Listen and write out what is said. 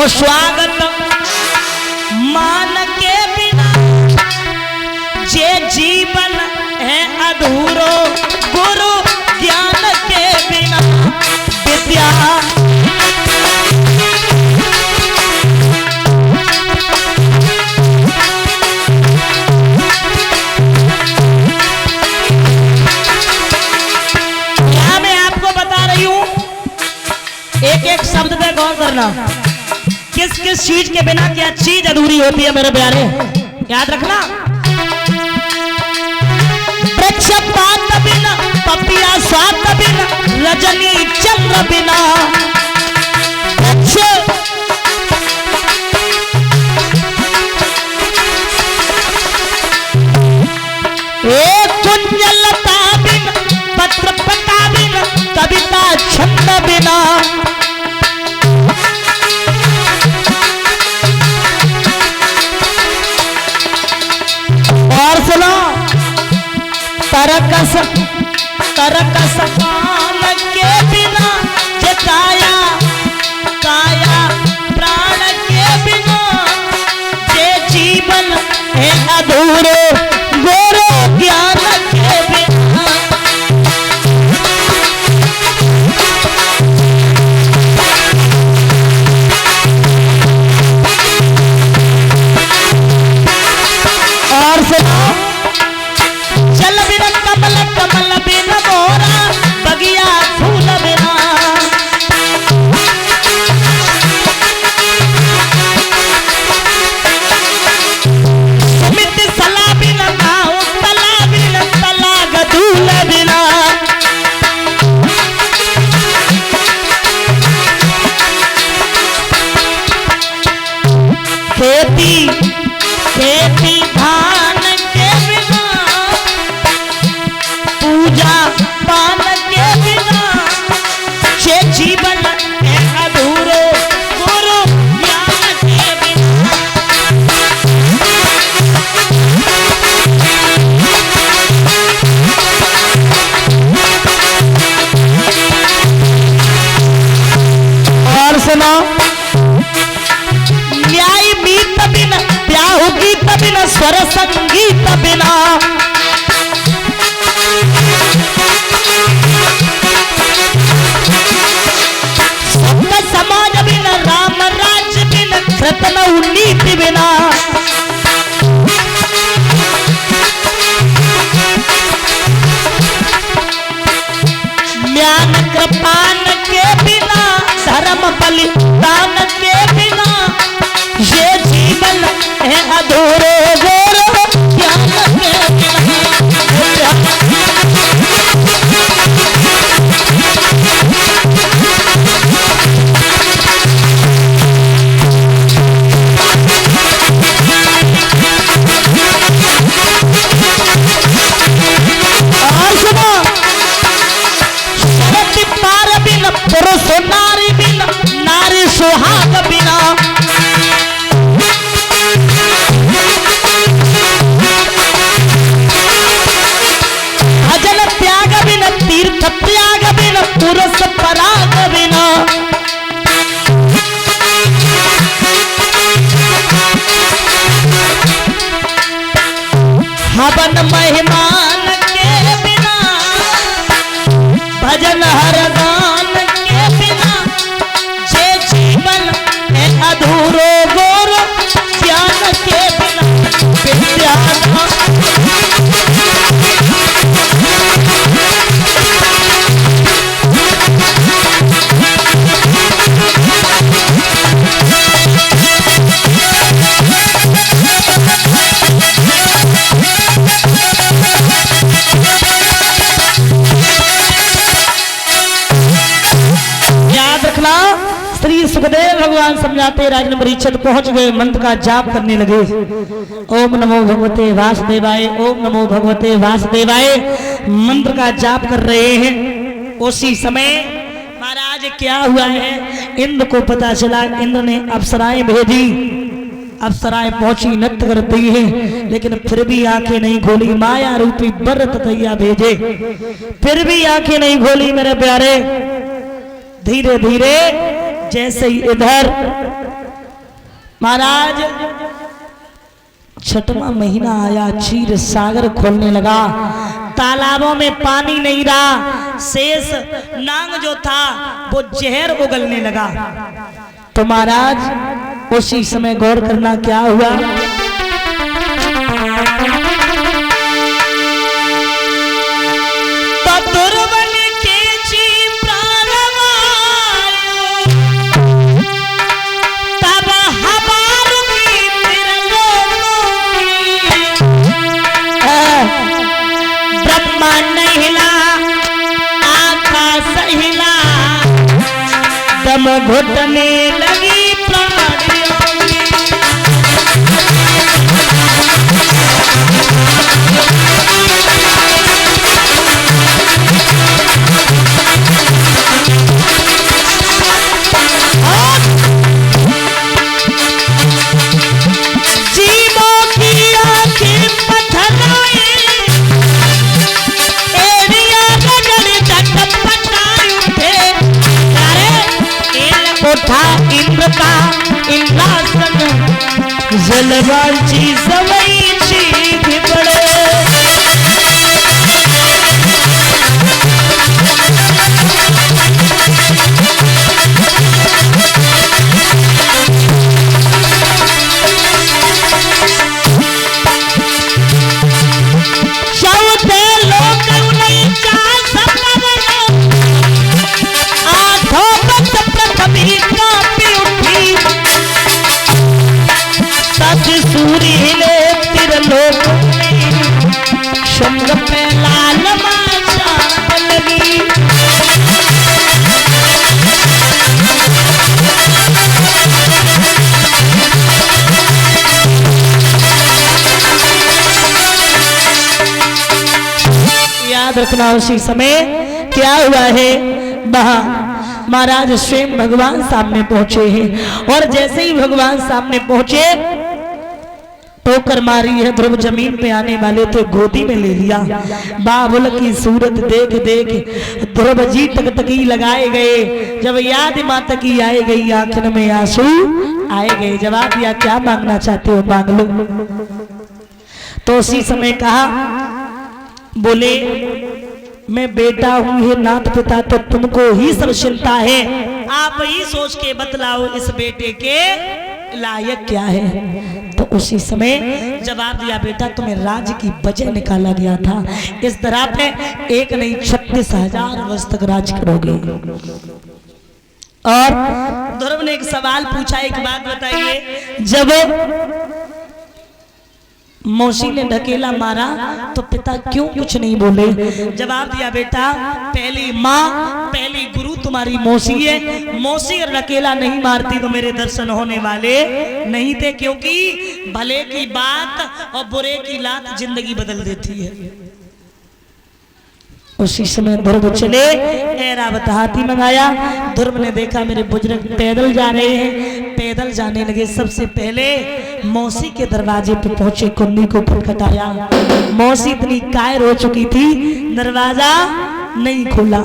स्वागत मान के बिना जे जीवन है अधूरो, गुरु ज्ञान के बिना विद्या। क्या मैं आपको बता रही हूं, एक एक शब्द पे गौर करना। किस किस चीज के बिना क्या चीज अधूरी होती है मेरे प्यारे, याद रखना। वृक्ष पात बिना, पपिया स्वाद बिना, रजनी चंद्र बिना। वृक्ष एक कुंजलता बिना, पत्र पता बिना, कविता छंद बिना। और सुनो, तरकस कान के बिना, जे काया काया प्राण के बिना, जे जीवन है अधूरे, गुरु ज्ञान के बिना। और सुनो, जल बिना कमल, कमल बिना मोरा, बगिया फूल बिना। सुमित सला बिना, नाव तला बिना, तलाग दूल बिना। खेती खेती धान के बिना, पूजा पान के बिना, जे जीवन है अधूरे, गुरु ज्ञान के बिना। और सुनो, न्याय मीत बिना, ब्याहु गीत बिना, स्वर संगीत बिना। सत्य समाज बिना, राम राज्य बिना, कृतन नीति बिना। ज्ञान कृपान के बिना, धर्म बलिदान के बिना, ये जीवन है अधूरे, गुरु ज्ञान के बिना। और सुनो, शरति पार बिना, पुरुष नारी बिना, नारी सुहाग बिना। भजन त्याग बिना, तीर्थ त्याग बिना, पुरुष पराग बिना। हवन महिमान के बिना, भजन हरदान के बिना, जे जीवन है अधूरो, गुरु ज्ञान के बिना विद्या। श्री सुखदेव भगवान समझाते राजन परीक्षित पहुंच गए, मंत्र का जाप करने लगे। ओम नमो भगवते वासुदेवाय, ओम नमो भगवते वासुदेवाय मंत्र का जाप कर रहे हैं। उसी समय महाराज क्या हुआ है, इंद्र को पता चला। इंद्र ने अप्सराएं भेजी, अप्सराएं पहुंची, नृत्य करती है, लेकिन फिर भी आंखें नहीं खोली। माया रूपी बर ततैया भेजे, फिर भी आंखें नहीं खोली मेरे प्यारे। धीरे धीरे जैसे ही इधर महाराज छठवां महीना आया, क्षीर सागर खोलने लगा, तालाबों में पानी नहीं रहा, शेष नाग जो था वो जहर उगलने लगा। तो महाराज उसी समय गौर करना क्या हुआ। घुटने लगी प्राणियों जीवों की आंखें पथराए, एरिया नजर झटपटाए उठे, उठा इंद्र का इंद्रासन, जलवाची सवयीची भिबळे। चौथे लोक उन्नीचा सपना, आठों बस प्रथमी कांपी उठी, सच सूरी हिले त्रिलोक में, शंख पे लाल मां लगी। याद रखना उसी समय क्या हुआ है। महाराज स्वयं भगवान सामने पहुंचे हैं और जैसे ही भगवान सामने पहुंचे ठोकर मारी है, ध्रुव जमीन पे आने वाले थे, गोदी में ले लिया। बाबुल की सूरत देख देख ध्रुव जी टकटकी लगाए गए। जब याद माता की आए गई, आंखों में आंसू आए गए। जवाब दिया क्या मांगना चाहते हो मांग लो। तो उसी समय कहा, बोले मैं बेटा हूं, हे नाथ पिता तो तुमको ही सब चिंता है, आप ही सोच के बतलाओ इस बेटे के लायक क्या है। तो उसी समय जवाब दिया, बेटा तुम्हें राज्य की वजह निकाला गया था, इस तरह पे एक नहीं 36,000 वर्ष तक राज करोगे। और ध्रुव ने एक सवाल पूछा, एक बात बताइए, जब मौसी ने ढकेला मारा तो पिता क्यों कुछ नहीं बोले। जवाब दिया, बेटा पहली माँ पहली गुरु तुम्हारी मौसी है, मौसी ढकेला नहीं मारती तो मेरे दर्शन होने वाले नहीं थे, क्योंकि भले की बात और बुरे की लात जिंदगी बदल देती है। उसी समय ध्रुव चले, ऐरावत हाथी मंगाया। ध्रुव ने देखा मेरे बुजुर्ग पैदल जा रहे हैं, पैदल जाने लगे। सबसे पहले मौसी के दरवाजे पे पहुंचे, कुंडी को खटखटाया। मौसी इतनी कायर हो चुकी थी, दरवाजा नहीं खोला।